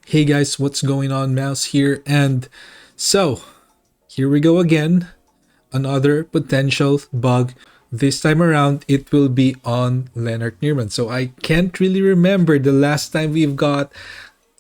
Hey guys, what's going on? Mouse here, and so here we go again. Another potential bug. This time around, it will be on Lennart Nierman. So I can't really remember the last time we've got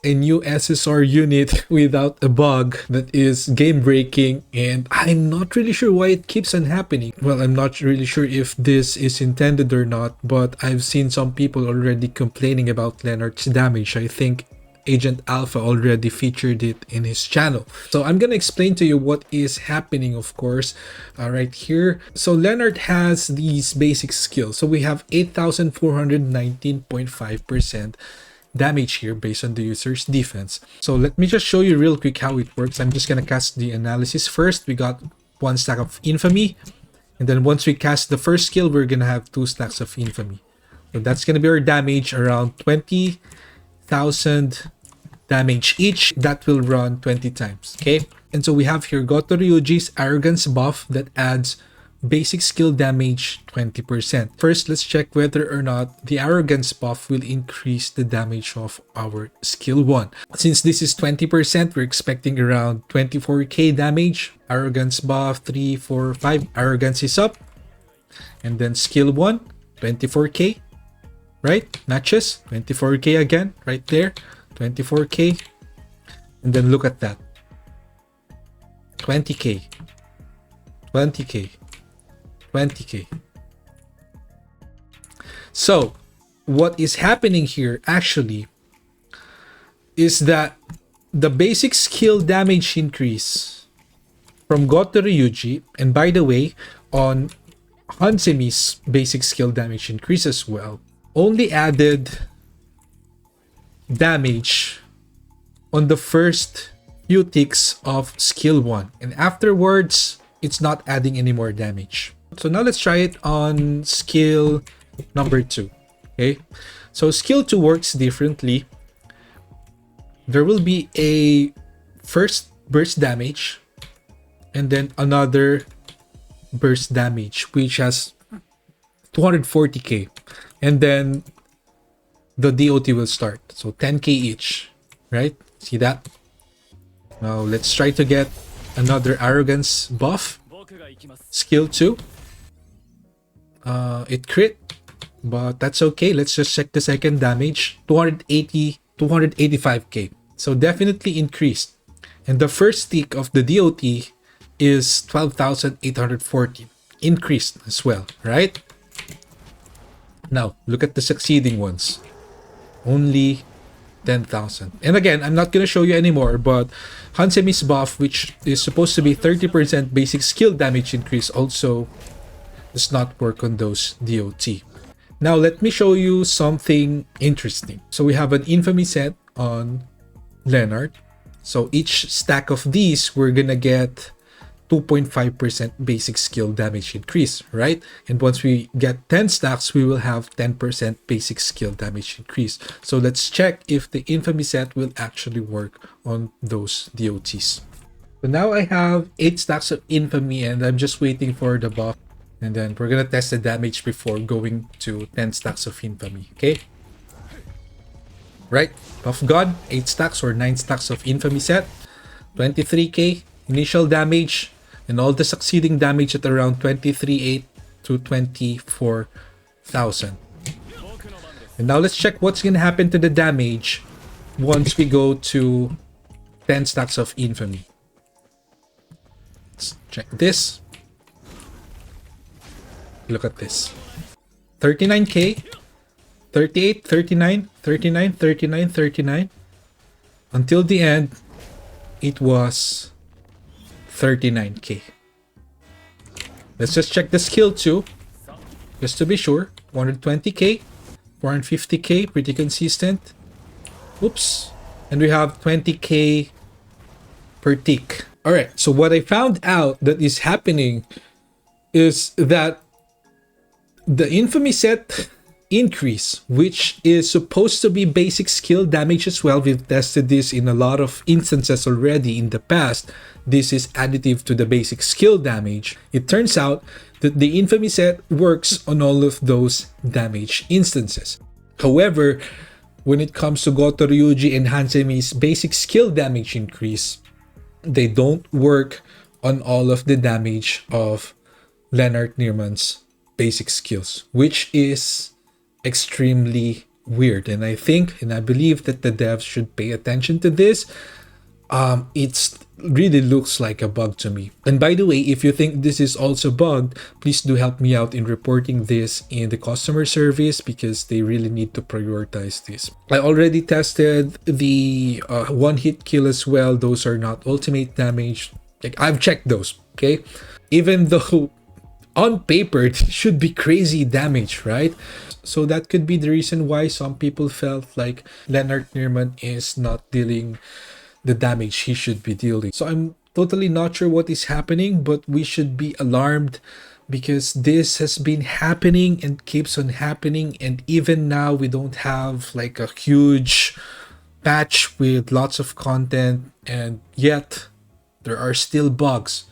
a new SSR unit without a bug that is game breaking, and I'm not really sure why it keeps on happening. Well, I'm not really sure if this is intended or not, but I've seen some people already complaining about Lennart's damage. I think Agent Alpha already featured it in his channel. So I'm gonna explain to you what is happening, of course, right here. So Lennart has these basic skills. So we have 8,419.5% damage here based on the user's defense. So let me just show you real quick how it works. I'm just gonna cast the analysis first. We got 1 stack of infamy, and then once we cast the first skill, we're gonna have 2 stacks of infamy. So that's gonna be our damage, around 20,000 damage each. That will run 20 times. Okay, and so we have here Goto Ryuji's arrogance buff that adds basic skill damage 20%. First, let's check whether or not the arrogance buff will increase the damage of our skill 1. Since this is 20%, we're expecting around 24k damage. Arrogance buff 3, 4, 5. Arrogance is up, and then skill 1 24k, right? Matches 24k again right there, 24k, and then look at that, 20k, 20k, 20k. So what is happening here actually is that the basic skill damage increase from Goto Ryuji, and by the way, on Hansemi's basic skill damage increase as well, only added damage on the first few ticks of skill 1, and afterwards it's not adding any more damage. So now let's try it on skill number 2. Okay, so skill 2 works differently. There will be a first burst damage and then another burst damage which has 240k, and then the DOT will start. So 10k each, right? See that? Now let's try to get another arrogance buff. Skill 2. It crit, but that's okay. Let's just check the second damage. 285k. So definitely increased. And the first tick of the DOT is 12,814. Increased as well, right? Now look at the succeeding ones. Only 10,000. And again, I'm not gonna show you anymore, but Hansemi's buff, which is supposed to be 30% basic skill damage increase, also does not work on those DOT. Now let me show you something interesting. So we have an infamy set on Lennart. So each stack of these, we're gonna get 2.5% basic skill damage increase, right? And once we get 10 stacks, we will have 10% basic skill damage increase. So let's check if the infamy set will actually work on those DOTs. So now I have 8 stacks of infamy, and I'm just waiting for the buff. And then we're gonna test the damage before going to 10 stacks of infamy. Okay, right? Buff God, 8 stacks or 9 stacks of infamy set, 23k initial damage, and all the succeeding damage at around 23,800 to 24,000. And now let's check what's gonna happen to the damage once we go to 10 stacks of infamy. Let's check this. Look at this. 39k, 38, 39, 39, 39, 39. Until the end, it was 39k. Let's just check the skill 2, just to be sure. 120k, 450k, pretty consistent. Oops. And we have 20k per tick. Alright, so what I found out that is happening is that the infamy set increase, which is supposed to be basic skill damage as well. We've tested this in a lot of instances already in the past. This is additive to the basic skill damage. It turns out that the infamy set works on all of those damage instances. However, when it comes to Goto Ryuji and Hansemi's basic skill damage increase, they don't work on all of the damage of Lennart Nierman's basic skills, which is extremely weird. And I think and I believe that the devs should pay attention to this. It's really looks like a bug to me. And by the way, if you think this is also bugged, please do help me out in reporting this in the customer service, because they really need to prioritize this. I already tested the one hit kill as well. Those are not ultimate damage. Like, I've checked those, okay? Even though on paper it should be crazy damage, right? So that could be the reason why some people felt like Lennart Nierman is not dealing the damage he should be dealing. So I'm totally not sure what is happening, but we should be alarmed, because this has been happening and keeps on happening. And even now we don't have like a huge patch with lots of content, and yet there are still bugs.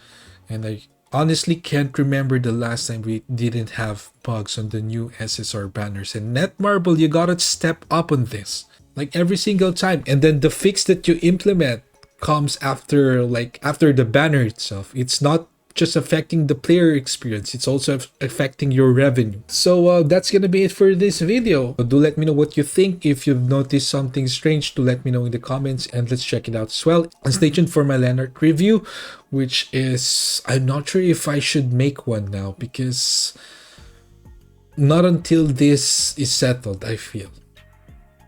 And I honestly can't remember the last time we didn't have bugs on the new SSR banners. And Netmarble, you gotta step up on this, like every single time. And then the fix that you implement comes after the banner itself. It's not just affecting the player experience, it's also affecting your revenue. So that's gonna be it for this video. Do let me know what you think. If you've noticed something strange, do let me know in the comments, and let's check it out as well. And stay tuned for my Lennart review, which is, I'm not sure if I should make one now, because not until this is settled, I feel.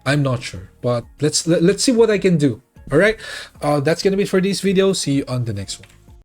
I'm not sure, but let's see what I can do. All right, that's gonna be it for this video. See you on the next one.